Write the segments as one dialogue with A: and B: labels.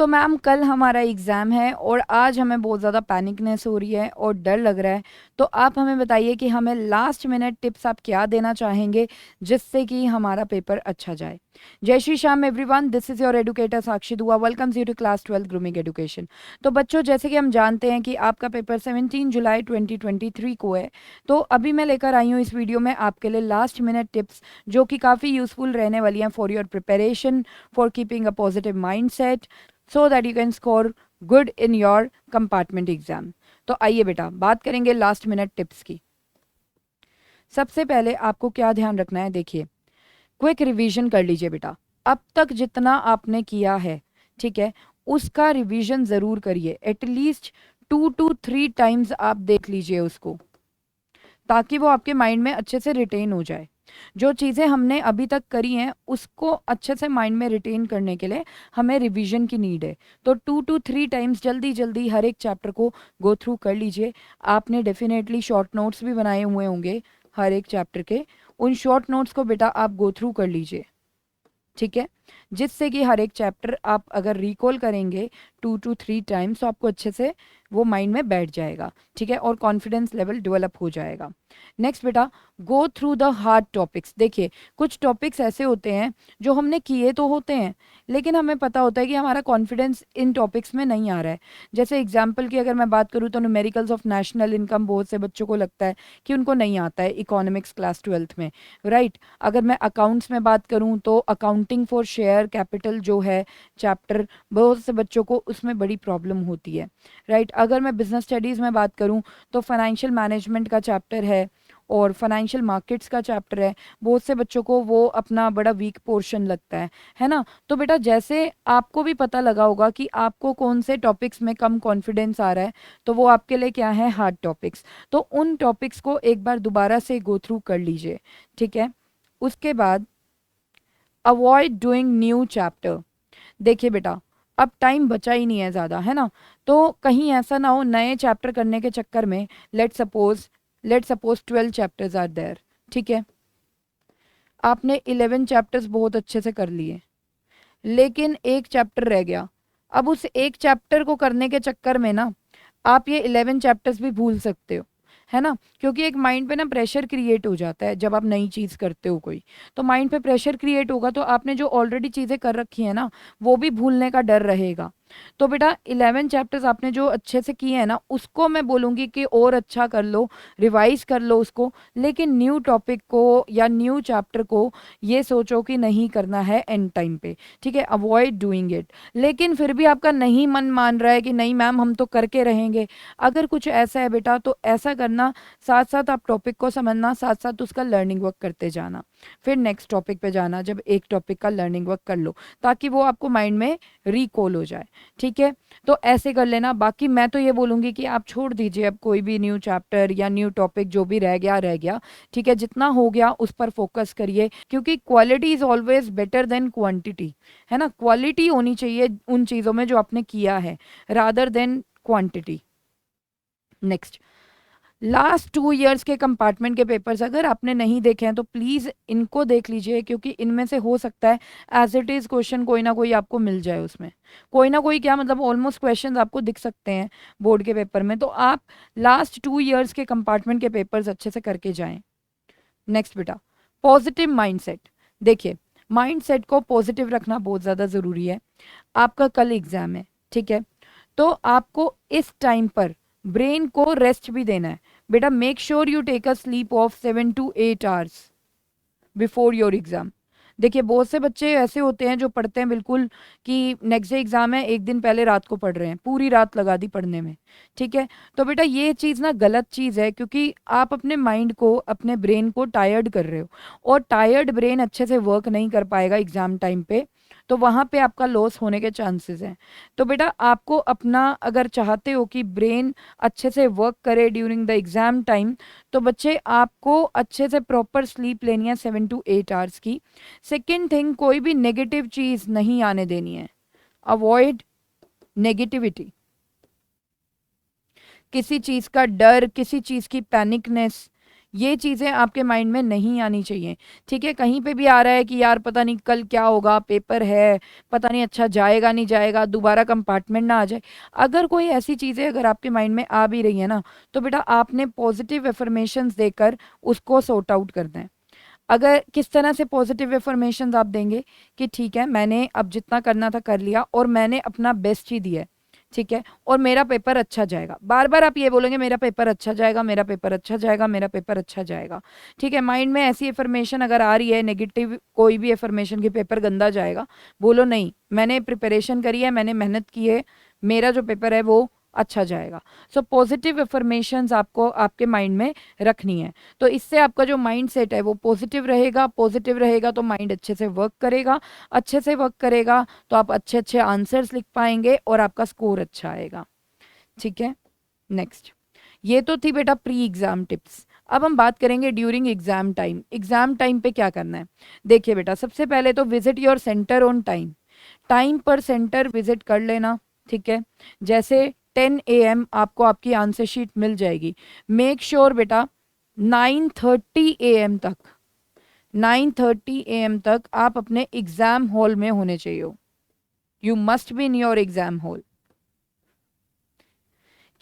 A: तो मैम कल हमारा एग्ज़ाम है और आज हमें बहुत ज़्यादा पैनिकनेस हो रही है और डर लग रहा है। तो आप हमें बताइए कि हमें लास्ट मिनट टिप्स आप क्या देना चाहेंगे जिससे कि हमारा पेपर अच्छा जाए। जय Shri Shyam everyone, this is your educator Sakshi Dua, welcomes you to class 12 grooming education. तो बच्चों, जैसे कि हम जानते हैं कि आपका पेपर 17 जुलाई 2023 को है। तो अभी मैं लेकर आई हूँ इस वीडियो में आपके लिए लास्ट मिनट टिप्स जो कि काफ़ी यूज़फुल रहने वाली हैं for your preparation, for keeping a positive mind set, so that you can score good in your compartment exam. तो आइए बेटा बात करेंगे लास्ट मिनट टिप्स की। सबसे पहले आपको क्या ध्यान रखना है, देखिए क्विक रिवीजन कर लीजिए बेटा। अब तक जितना आपने किया है, ठीक है, उसका रिवीजन ज़रूर करिए। एटलीस्ट 2 to 3 टाइम्स आप देख लीजिए उसको, ताकि वो आपके माइंड में अच्छे से रिटेन हो जाए। जो चीज़ें हमने अभी तक करी हैं उसको अच्छे से माइंड में रिटेन करने के लिए हमें रिवीजन की नीड है। तो 2 to 3 टाइम्स जल्दी जल्दी हर एक चैप्टर को गो थ्रू कर लीजिए। आपने डेफिनेटली शॉर्ट नोट्स भी बनाए हुए होंगे हर एक चैप्टर के, उन शॉर्ट नोट्स को बेटा आप गो थ्रू कर लीजिए, ठीक है, जिससे कि हर एक चैप्टर आप अगर रिकॉल करेंगे 2 to 3 टाइम्स तो आपको अच्छे से वो माइंड में बैठ जाएगा, ठीक है, और कॉन्फिडेंस लेवल डेवलप हो जाएगा। नेक्स्ट बेटा, go through the hard topics. देखिए कुछ टॉपिक्स ऐसे होते हैं जो हमने किए तो होते हैं, लेकिन हमें पता होता है कि हमारा कॉन्फिडेंस इन टॉपिक्स में नहीं आ रहा है। जैसे एग्जाम्पल की अगर मैं बात करूँ तो न्यूमेरिकल्स ऑफ नेशनल इनकम बहुत से बच्चों को लगता है कि उनको नहीं आता है इकोनॉमिक्स क्लास 12th में, राइट। अगर मैं अकाउंट्स में बात करूँ तो अकाउंटिंग फॉर शेयर कैपिटल जो है चैप्टर, बहुत से बच्चों को उसमें बड़ी प्रॉब्लम होती है, राइट। अगर मैं बिजनेस स्टडीज़ में बात करूँ तो फाइनेंशियल मैनेजमेंट का चैप्टर है और फाइनेंशियल मार्केट्स का चैप्टर है, बहुत से बच्चों को वो अपना बड़ा वीक पोर्शन लगता है ना। तो बेटा जैसे आपको भी पता लगा होगा कि आपको कौन से टॉपिक्स में कम कॉन्फिडेंस आ रहा है, तो वो आपके लिए क्या है, हार्ड टॉपिक्स। तो उन टॉपिक्स को एक बार दोबारा से गो थ्रू कर लीजिए, ठीक है। उसके बाद अवॉइड डूइंग न्यू चैप्टर। देखिए बेटा अब टाइम बचा ही नहीं है ज़्यादा, है ना। तो कहीं ऐसा ना हो नए चैप्टर करने के चक्कर में, let suppose 12 chapters are there, ठीक है, आपने 11 चैप्टर्स बहुत अच्छे से कर लिए, लेकिन एक चैप्टर रह गया। अब उस एक चैप्टर को करने के चक्कर में ना आप ये 11 चैप्टर्स भी भूल सकते हो, है ना। क्योंकि एक माइंड पे ना प्रेशर क्रिएट हो जाता है जब आप नई चीज़ करते हो कोई, तो माइंड पे प्रेशर क्रिएट होगा तो आपने जो ऑलरेडी चीज़ें कर रखी है ना वो भी भूलने का डर रहेगा। तो बेटा 11 चैप्टर्स आपने जो अच्छे से किए हैं ना उसको मैं बोलूँगी कि और अच्छा कर लो, रिवाइज कर लो उसको। लेकिन न्यू टॉपिक को या न्यू चैप्टर को ये सोचो कि नहीं करना है एंड टाइम पे, ठीक है, अवॉइड डूइंग इट। लेकिन फिर भी आपका नहीं मन मान रहा है कि नहीं मैम हम तो करके रहेंगे, अगर कुछ ऐसा है बेटा तो ऐसा करना, साथ साथ आप टॉपिक को समझना, साथ साथ उसका लर्निंग वर्क करते जाना, फिर नेक्स्ट टॉपिक पे जाना जब एक टॉपिक का लर्निंग वर्क कर लो, ताकि वो आपको माइंड में रिकॉल हो जाए, ठीक है। तो ऐसे कर लेना। बाकी मैं तो ये बोलूँगी कि आप छोड़ दीजिए अब कोई भी न्यू चैप्टर या न्यू टॉपिक, जो भी रह गया, ठीक है, जितना हो गया उस पर फोकस करिए, क्योंकि quality is always better than quantity, है ना। क्वालिटी होनी चाहिए उन चीज़ों में जो आपने किया है, rather than quantity. Next, last 2 years के कंपार्टमेंट के पेपर्स अगर आपने नहीं देखे हैं तो प्लीज़ इनको देख लीजिए, क्योंकि इनमें से हो सकता है एज इट इज़ क्वेश्चन कोई ना कोई आपको मिल जाए उसमें, कोई ना कोई क्या मतलब ऑलमोस्ट क्वेश्चंस आपको दिख सकते हैं बोर्ड के पेपर में। तो आप लास्ट 2 इयर्स के कंपार्टमेंट के पेपर्स अच्छे से करके जाएं। नेक्स्ट बेटा, पॉजिटिव माइंडसेट। देखिए माइंडसेट को पॉजिटिव रखना बहुत ज़्यादा ज़रूरी है। आपका कल एग्ज़ाम है, ठीक है, तो आपको इस टाइम पर ब्रेन को रेस्ट भी देना है। बेटा make sure you take a sleep of 7 to 8 hours before your exam. देखिए बहुत से बच्चे ऐसे होते हैं जो पढ़ते हैं बिल्कुल कि नेक्स्ट डे एग्ज़ाम है, एक दिन पहले रात को पढ़ रहे हैं, पूरी रात लगा दी पढ़ने में, ठीक है। तो बेटा ये चीज़ ना गलत चीज़ है, क्योंकि आप अपने माइंड को, अपने ब्रेन को टायर्ड कर रहे हो, और टायर्ड ब्रेन अच्छे से वर्क नहीं कर पाएगा एग्ज़ाम टाइम पे, तो वहाँ पे आपका लॉस होने के चांसेस हैं। तो बेटा आपको अपना, अगर चाहते हो कि ब्रेन अच्छे से वर्क करे ड्यूरिंग द एग्ज़ाम टाइम, तो बच्चे आपको अच्छे से प्रॉपर स्लीप लेनी है 7 to 8 आवर्स की। सेकेंड थिंग, कोई भी नेगेटिव चीज़ नहीं आने देनी है, अवॉइड नेगेटिविटी। किसी चीज़ का डर, किसी चीज़ की पैनिकनेस, ये चीज़ें आपके माइंड में नहीं आनी चाहिए, ठीक है। कहीं पे भी आ रहा है कि यार पता नहीं कल क्या होगा, पेपर है, पता नहीं अच्छा जाएगा नहीं जाएगा, दोबारा कंपार्टमेंट ना आ जाए, अगर कोई ऐसी चीज़ें अगर आपके माइंड में आ भी रही है ना, तो बेटा आपने पॉजिटिव अफर्मेशंस देकर उसको सॉर्ट आउट करना है। अगर किस तरह से पॉजिटिव अफर्मेशंस आप देंगे कि ठीक है, मैंने अब जितना करना था कर लिया और मैंने अपना बेस्ट ही दिया है, ठीक है, और मेरा पेपर अच्छा जाएगा। बार बार आप ये बोलेंगे मेरा पेपर अच्छा जाएगा, मेरा पेपर अच्छा जाएगा, मेरा पेपर अच्छा जाएगा, ठीक है। माइंड में ऐसी अफर्मेशन अगर आ रही है नेगेटिव कोई भी अफर्मेशन कि पेपर गंदा जाएगा, बोलो नहीं, मैंने प्रिपरेशन करी है, मैंने मेहनत की है, मेरा जो पेपर है वो अच्छा जाएगा। सो पॉजिटिव अफर्मेशंस आपको आपके माइंड में रखनी है। तो इससे आपका जो माइंड सेट है वो पॉजिटिव रहेगा, पॉजिटिव रहेगा तो माइंड अच्छे से वर्क करेगा, अच्छे से वर्क करेगा तो आप अच्छे अच्छे आंसर्स लिख पाएंगे और आपका स्कोर अच्छा आएगा, ठीक है। नेक्स्ट, ये तो थी बेटा प्री एग्जाम टिप्स। अब हम बात करेंगे during exam time. Exam time पे क्या करना है, देखिए बेटा, सबसे पहले तो visit your centre on time, time पर सेंटर विजिट कर लेना, ठीक है। जैसे 10 AM आपको आपकी आंसर शीट मिल जाएगी, मेक श्योर बेटा 9:30 AM तक, 9:30 AM तक आप अपने एग्जाम हॉल में होने चाहिए। You must be in your exam hall.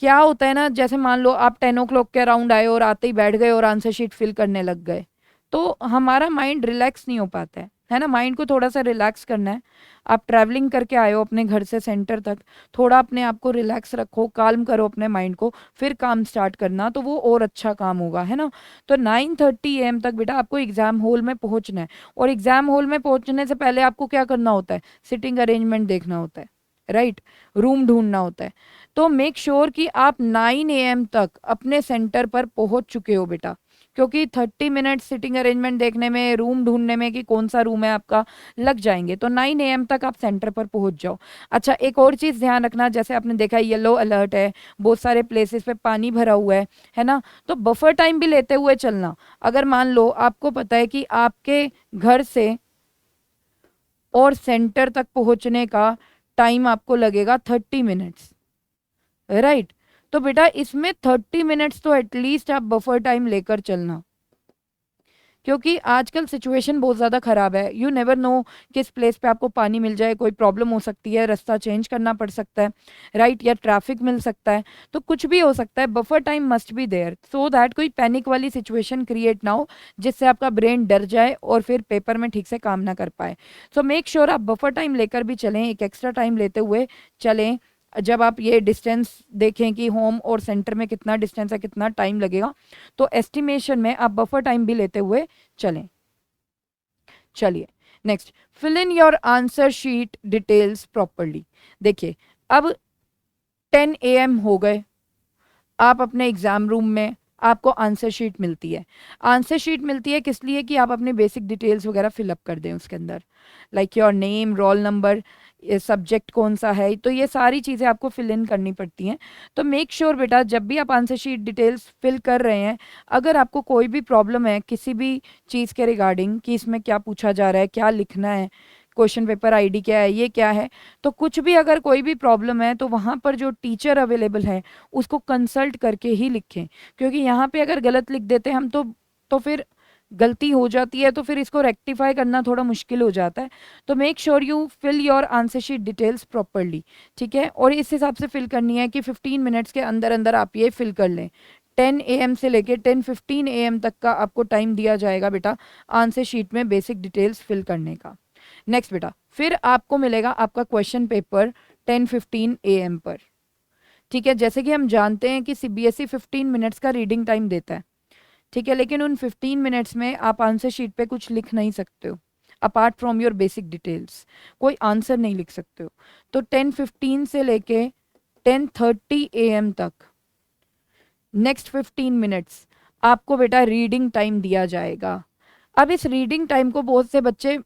A: क्या होता है ना, जैसे मान लो आप 10 o'clock के अराउंड आए और आते ही बैठ गए और आंसर शीट फिल करने लग गए, तो हमारा माइंड रिलैक्स नहीं हो पाता है ना। माइंड को थोड़ा सा रिलैक्स करना है। आप ट्रैवलिंग करके आए हो अपने घर से सेंटर तक, थोड़ा अपने आप को रिलैक्स रखो, काल्म करो अपने माइंड को, फिर काम स्टार्ट करना, तो वो और अच्छा काम होगा, है ना। तो 9:30 AM तक बेटा आपको एग्जाम हॉल में पहुंचना है। और एग्जाम हॉल में पहुंचने से पहले आपको क्या करना होता है, सिटिंग अरेंजमेंट देखना होता है, राइट, रूम ढूंढना होता है। तो मेक श्योर कि आप 9 AM तक अपने सेंटर पर पहुंच चुके हो बेटा, क्योंकि 30 मिनट सिटिंग अरेंजमेंट देखने में, रूम ढूंढने में कि कौन सा रूम है आपका, लग जाएंगे। तो 9 AM तक आप सेंटर पर पहुंच जाओ। अच्छा, एक और चीज़ ध्यान रखना, जैसे आपने देखा येलो अलर्ट है, बहुत सारे प्लेसेस पे पानी भरा हुआ है ना, तो बफर टाइम भी लेते हुए चलना। अगर मान लो आपको पता है कि आपके घर से और सेंटर तक पहुंचने का टाइम आपको लगेगा 30 मिनट्स, राइट, तो बेटा इसमें 30 मिनट्स तो एटलीस्ट आप बफर टाइम लेकर चलना, क्योंकि आजकल सिचुएशन बहुत ज़्यादा ख़राब है। यू नेवर नो किस प्लेस पे आपको पानी मिल जाए, कोई प्रॉब्लम हो सकती है, रास्ता चेंज करना पड़ सकता है, राइट, या ट्रैफिक मिल सकता है, तो कुछ भी हो सकता है। Buffer time must be there so that कोई पैनिक वाली सिचुएशन क्रिएट ना हो जिससे आपका ब्रेन डर जाए और फिर पेपर में ठीक से काम ना कर पाए। सो मेक श्योर आप बफर टाइम लेकर भी चलें, एक एक्स्ट्रा टाइम लेते हुए चलें। जब आप ये डिस्टेंस देखें कि होम और सेंटर में कितना डिस्टेंस है, कितना टाइम लगेगा, तो एस्टिमेशन में आप बफर टाइम भी लेते हुए चलें। चलिए next, fill in your answer sheet details properly. देखिए, अब 10 AM हो गए, आप अपने एग्जाम रूम में, आपको आंसर शीट मिलती है। आंसर शीट मिलती है किस लिए, कि आप अपनी बेसिक डिटेल्स वगैरह फिलअप कर दें उसके अंदर, like your name, roll number, subject कौन सा है, तो ये सारी चीज़ें आपको फिल इन करनी पड़ती हैं। तो मेक श्योर बेटा जब भी आप आंसर शीट डिटेल्स फिल कर रहे हैं, अगर आपको कोई भी प्रॉब्लम है किसी भी चीज़ के रिगार्डिंग कि इसमें क्या पूछा जा रहा है, क्या लिखना है, क्वेश्चन पेपर आईडी क्या है, ये क्या है, तो कुछ भी अगर कोई भी प्रॉब्लम है तो वहाँ पर जो टीचर अवेलेबल है उसको कंसल्ट करके ही लिखें, क्योंकि यहाँ पे अगर गलत लिख देते हैं हम तो फिर गलती हो जाती है, तो फिर इसको रेक्टिफाई करना थोड़ा मुश्किल हो जाता है। तो make sure you fill your answer sheet details properly, ठीक है। और इस हिसाब से फिल करनी है कि 15 मिनट्स के अंदर अंदर आप ये फिल कर लें। 10 AM से लेके 10:15 AM तक का आपको टाइम दिया जाएगा बेटा आंसर शीट में बेसिक डिटेल्स फिल करने का। नेक्स्ट बेटा, फिर आपको मिलेगा आपका क्वेश्चन पेपर 10:15 AM पर, ठीक है। जैसे कि हम जानते हैं कि CBSE 15 मिनट्स का रीडिंग टाइम देता है, ठीक है, लेकिन उन 15 मिनट्स में आप आंसर शीट पे कुछ लिख नहीं सकते हो apart from your basic details, कोई आंसर नहीं लिख सकते हो। तो 10:15 से लेके 10:30 AM तक नेक्स्ट 15 मिनट्स आपको बेटा रीडिंग टाइम दिया जाएगा। अब इस रीडिंग टाइम को बहुत से बच्चे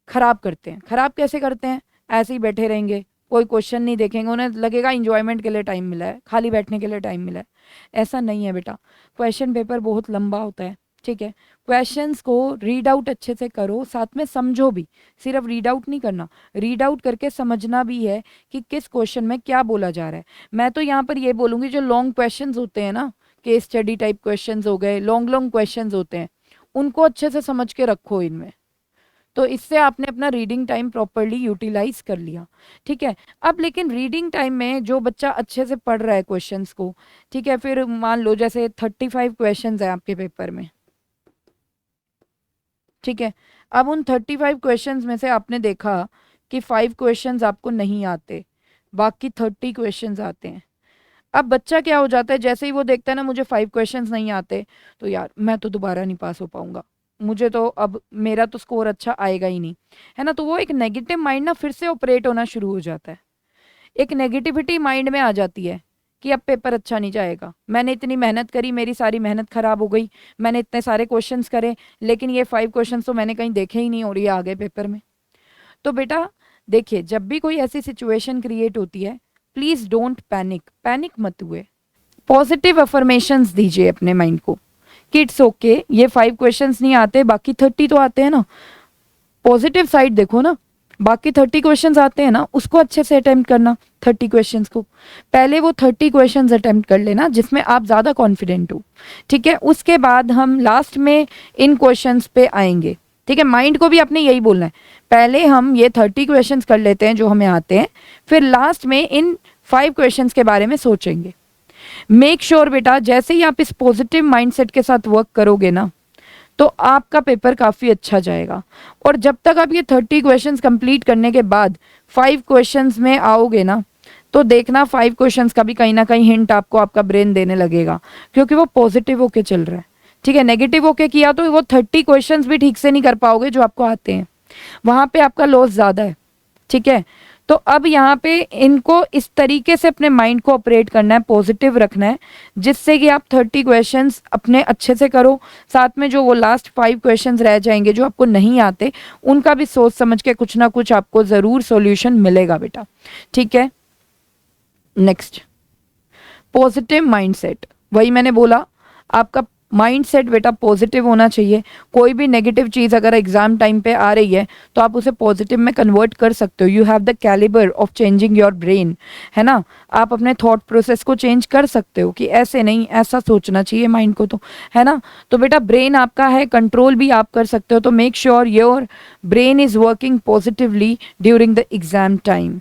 A: खराब करते हैं। खराब कैसे करते हैं, ऐसे ही बैठे रहेंगे, कोई क्वेश्चन नहीं देखेंगे, उन्हें लगेगा इंजॉयमेंट के लिए टाइम मिला है, खाली बैठने के लिए टाइम मिला है। ऐसा नहीं है बेटा, क्वेश्चन पेपर बहुत लंबा होता है, ठीक है। क्वेश्चंस को रीड आउट अच्छे से करो, साथ में समझो भी, सिर्फ रीड आउट नहीं करना, रीड आउट करके समझना भी है कि किस क्वेश्चन में क्या बोला जा रहा है। मैं तो यहाँ पर ये बोलूँगी जो लॉन्ग क्वेश्चंस होते हैं ना, केस स्टडी टाइप क्वेश्चंस हो गए, लॉन्ग लॉन्ग क्वेश्चंस होते हैं, उनको अच्छे से समझ के रखो इनमें। तो इससे आपने अपना रीडिंग टाइम प्रॉपरली यूटिलाइज कर लिया। ठीक है, अब लेकिन रीडिंग टाइम में जो बच्चा अच्छे से पढ़ रहा है क्वेश्चंस को, ठीक है, फिर मान लो जैसे 35 क्वेश्चंस है आपके पेपर में, ठीक है, अब उन 35 क्वेश्चंस में से आपने देखा कि 5 क्वेश्चंस आपको नहीं आते, बाकी 30 क्वेश्चंस आते हैं। अब बच्चा क्या हो जाता है, जैसे ही वो देखता है ना मुझे 5 क्वेश्चंस नहीं आते, तो यार मैं तो दोबारा नहीं पास हो पाऊंगा, मुझे तो अब मेरा तो स्कोर अच्छा आएगा ही नहीं, है ना। तो वो एक नेगेटिव माइंड ना फिर से ऑपरेट होना शुरू हो जाता है, एक नेगेटिविटी माइंड में आ जाती है कि अब पेपर अच्छा नहीं जाएगा, मैंने इतनी मेहनत करी, मेरी सारी मेहनत खराब हो गई, मैंने इतने सारे क्वेश्चंस करे, लेकिन ये 5 क्वेश्चंस तो मैंने कहीं देखे ही नहीं और ये आ गए पेपर में। तो बेटा देखिए, जब भी कोई ऐसी सिचुएशन क्रिएट होती है, प्लीज डोंट पैनिक, पैनिक मत हुए, पॉजिटिव अफर्मेशंस दीजिए अपने माइंड को कि इट्स ओके, ये 5 क्वेश्चंस नहीं आते, बाकी 30 तो आते हैं ना। पॉजिटिव साइड देखो ना, बाकी 30 क्वेश्चंस आते हैं ना, उसको अच्छे से अटेम्प्ट करना। 30 क्वेश्चंस को पहले वो 30 क्वेश्चंस अटेम्प्ट कर लेना जिसमें आप ज़्यादा कॉन्फिडेंट हो, ठीक है। उसके बाद हम लास्ट में इन क्वेश्चंस पे आएंगे, ठीक है। माइंड को भी आपने यही बोलना है, पहले हम ये 30 क्वेश्चंस कर लेते हैं जो हमें आते हैं, फिर लास्ट में इन 5 क्वेश्चंस के बारे में सोचेंगे। मेक श्योर बेटा, जैसे ही आप इस पॉजिटिव माइंडसेट के साथ वर्क करोगे ना, तो आपका पेपर काफ़ी अच्छा जाएगा। और जब तक आप ये 30 क्वेश्चंस कंप्लीट करने के बाद 5 क्वेश्चंस में आओगे ना, तो देखना 5 क्वेश्चंस का भी कहीं ना कहीं हिंट आपको आपका ब्रेन देने लगेगा, क्योंकि वो पॉजिटिव होके चल रहा है, ठीक है। नेगेटिव होके किया तो वो 30 क्वेश्चंस भी ठीक से नहीं कर पाओगे जो आपको आते हैं, वहाँ पे आपका लॉस ज़्यादा है, ठीक है। तो अब यहाँ पे इनको इस तरीके से अपने माइंड को ऑपरेट करना है, पॉजिटिव रखना है, जिससे कि आप 30 क्वेश्चंस अपने अच्छे से करो, साथ में जो वो लास्ट 5 क्वेश्चंस रह जाएंगे जो आपको नहीं आते, उनका भी सोच समझ के कुछ ना कुछ आपको ज़रूर सॉल्यूशन मिलेगा बेटा, ठीक है। नेक्स्ट, पॉजिटिव माइंडसेट, वही मैंने बोला, आपका माइंडसेट बेटा पॉजिटिव होना चाहिए। कोई भी नेगेटिव चीज़ अगर एग्जाम टाइम पे आ रही है तो आप उसे पॉजिटिव में कन्वर्ट कर सकते हो। You have the calibre of changing your brain, है ना। आप अपने थॉट प्रोसेस को चेंज कर सकते हो कि ऐसे नहीं, ऐसा सोचना चाहिए माइंड को, तो है ना। तो बेटा ब्रेन आपका है, कंट्रोल भी आप कर सकते हो। तो make sure your brain is working positively during the exam time.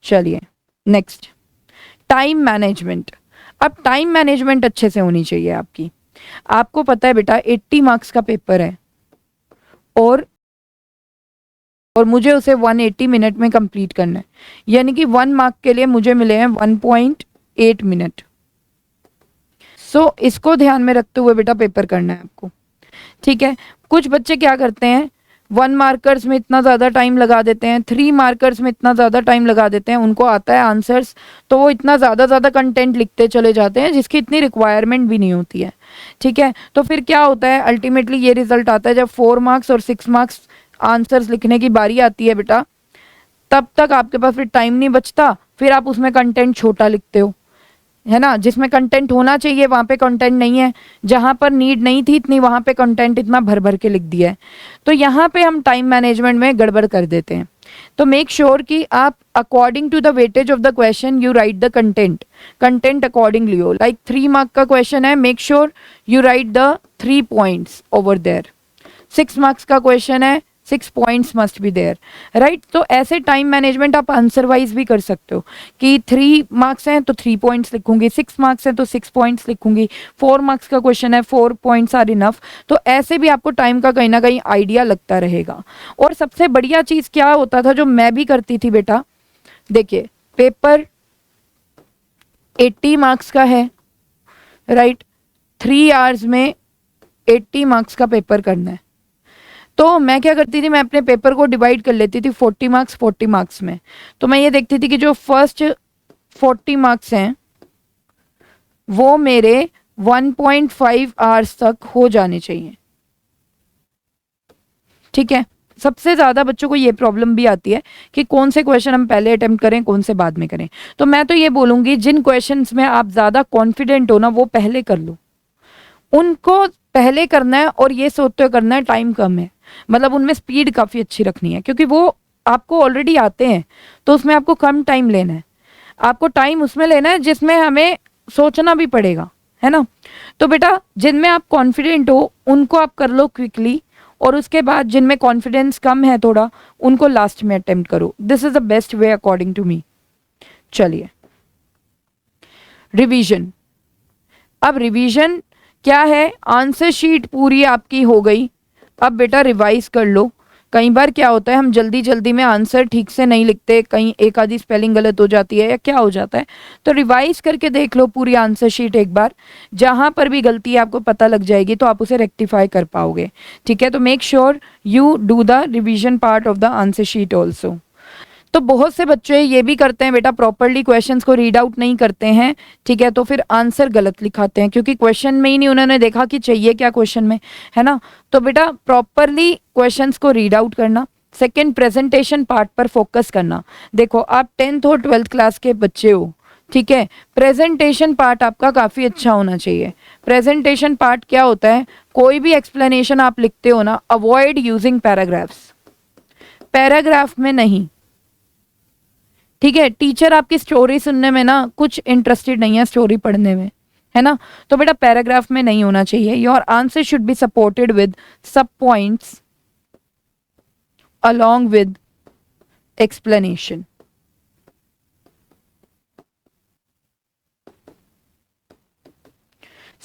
A: चलिए नेक्स्ट, टाइम मैनेजमेंट। अब टाइम मैनेजमेंट अच्छे से होनी चाहिए आपकी। आपको पता है बेटा 80 मार्क्स का पेपर है, और मुझे उसे 180 मिनट में कंप्लीट करना है, यानी कि 1 मार्क के लिए मुझे मिले हैं 1.8 मिनट। सो इसको ध्यान में रखते हुए बेटा पेपर करना है आपको, ठीक है। कुछ बच्चे क्या करते हैं, 1 मार्कर्स में इतना ज़्यादा टाइम लगा देते हैं, 3 मार्कर्स में इतना ज़्यादा टाइम लगा देते हैं, उनको आता है आंसर्स, तो वो इतना ज़्यादा कंटेंट लिखते चले जाते हैं जिसकी इतनी रिक्वायरमेंट भी नहीं होती है, ठीक है। तो फिर क्या होता है, अल्टीमेटली ये रिजल्ट आता है, जब 4 मार्क्स और 6 मार्क्स आंसर्स लिखने की बारी आती है बेटा, तब तक आपके पास फिर टाइम नहीं बचता, फिर आप उसमें कंटेंट छोटा लिखते हो, है ना। जिसमें कंटेंट होना चाहिए वहाँ पे कंटेंट नहीं है, जहाँ पर नीड नहीं थी इतनी वहाँ पे कंटेंट इतना भर भर के लिख दिया है। तो यहाँ पे हम टाइम मैनेजमेंट में गड़बड़ कर देते हैं। तो मेक श्योर कि आप according to the weightage of the question you write the content accordingly हो। लाइक 3 मार्क का क्वेश्चन है, make sure you write the 3 points over there. 6 marks का क्वेश्चन है, 6 points must be there, right. तो ऐसे time management आप answer wise भी कर सकते हो कि 3 मार्क्स हैं तो 3 पॉइंट्स लिखूंगी, 6 मार्क्स हैं तो 6 पॉइंट्स लिखूंगी, 4 मार्क्स का क्वेश्चन है 4 पॉइंट्स आर इनफ। तो ऐसे भी आपको टाइम का कहीं ना कहीं आइडिया लगता रहेगा। और सबसे बढ़िया चीज़ क्या होता था जो मैं भी करती थी बेटा, देखिए पेपर 80 मार्क्स का है, राइट, 3 आवर्स में 80 मार्क्स का पेपर करना है। तो मैं क्या करती थी, मैं अपने पेपर को डिवाइड कर लेती थी 40 मार्क्स में। तो मैं ये देखती थी कि जो फर्स्ट 40 मार्क्स हैं वो मेरे 1.5 आवर्स तक हो जाने चाहिए, ठीक है। सबसे ज़्यादा बच्चों को ये प्रॉब्लम भी आती है कि कौन से क्वेश्चन हम पहले अटेम्प्ट करें, कौन से बाद में करें। तो मैं तो ये बोलूँगी जिन क्वेश्चंस में आप ज़्यादा कॉन्फिडेंट हो ना वो पहले कर लो, उनको पहले करना है। और ये सोचते हुए करना है टाइम कम है, मतलब उनमें स्पीड काफ़ी अच्छी रखनी है, क्योंकि वो आपको ऑलरेडी आते हैं, तो उसमें आपको कम टाइम लेना है। आपको टाइम उसमें लेना है जिसमें हमें सोचना भी पड़ेगा, है ना। तो बेटा जिनमें आप कॉन्फिडेंट हो उनको आप कर लो क्विकली, और उसके बाद जिनमें कॉन्फिडेंस कम है थोड़ा, उनको लास्ट में अटेम्प्ट करो। This is the best way according to me. चलिए, रिवीजन। अब रिवीजन क्या है, आंसर शीट पूरी आपकी हो गई, अब बेटा रिवाइज कर लो। कई बार क्या होता है, हम जल्दी जल्दी में आंसर ठीक से नहीं लिखते, कहीं एक आधी स्पेलिंग गलत हो जाती है या क्या हो जाता है, तो रिवाइज करके देख लो पूरी आंसर शीट एक बार। जहाँ पर भी गलती आपको पता लग जाएगी तो आप उसे रेक्टिफाई कर पाओगे, ठीक है। तो make sure you do the revision part of the answer sheet also. तो बहुत से बच्चे ये भी करते हैं बेटा, प्रॉपरली क्वेश्चंस को रीड आउट नहीं करते हैं, ठीक है, तो फिर आंसर गलत लिखाते हैं, क्योंकि क्वेश्चन में ही नहीं उन्होंने देखा कि चाहिए क्या क्वेश्चन में, है ना। तो बेटा प्रॉपरली क्वेश्चंस को रीड आउट करना। सेकंड, प्रेजेंटेशन पार्ट पर फोकस करना। देखो आप 10th और 12th क्लास के बच्चे हो, ठीक है, प्रेजेंटेशन पार्ट आपका काफ़ी अच्छा होना चाहिए। प्रेजेंटेशन पार्ट क्या होता है, कोई भी एक्सप्लेनेशन आप लिखते हो ना, अवॉइड यूजिंग पैराग्राफ्स, पैराग्राफ में नहीं, ठीक है। टीचर आपकी स्टोरी सुनने में ना कुछ इंटरेस्टेड नहीं है, स्टोरी पढ़ने में, है ना। तो बेटा पैराग्राफ में नहीं होना चाहिए। Your answer should be supported with सब पॉइंट्स along with explanation।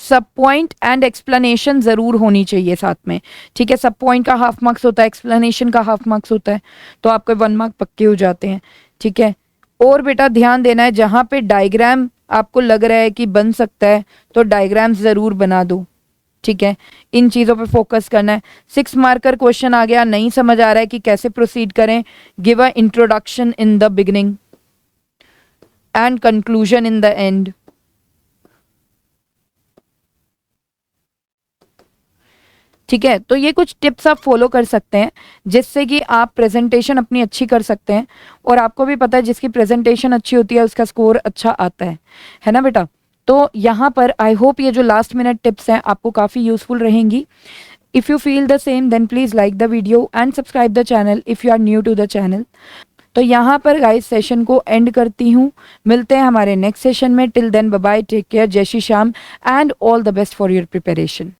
A: सब पॉइंट एंड एक्सप्लेनेशन जरूर होनी चाहिए साथ में, ठीक है। सब पॉइंट का हाफ मार्क्स होता है, एक्सप्लेनेशन का हाफ मार्क्स होता है, तो आपके 1 मार्क पक्के हो जाते हैं, ठीक है। और बेटा ध्यान देना है, जहाँ पे डायग्राम आपको लग रहा है कि बन सकता है तो डायग्राम जरूर बना दो, ठीक है। इन चीज़ों पे फोकस करना है। 6 मार्कर क्वेश्चन आ गया, नहीं समझ आ रहा है कि कैसे प्रोसीड करें, give a introduction in the beginning and conclusion in the end, ठीक है। तो ये कुछ टिप्स आप फॉलो कर सकते हैं जिससे कि आप प्रेजेंटेशन अपनी अच्छी कर सकते हैं, और आपको भी पता है जिसकी प्रेजेंटेशन अच्छी होती है उसका स्कोर अच्छा आता है ना बेटा। तो यहाँ पर आई होप ये जो लास्ट मिनट टिप्स हैं आपको काफ़ी यूजफुल रहेंगी। If you feel the same then please like the video and subscribe the channel if you are new to the channel. तो यहाँ पर गाइस सेशन को एंड करती हूँ, मिलते हैं हमारे नेक्स्ट सेशन में। Till then bye bye, take care, जय Shri Shyam and all the best for your preparation.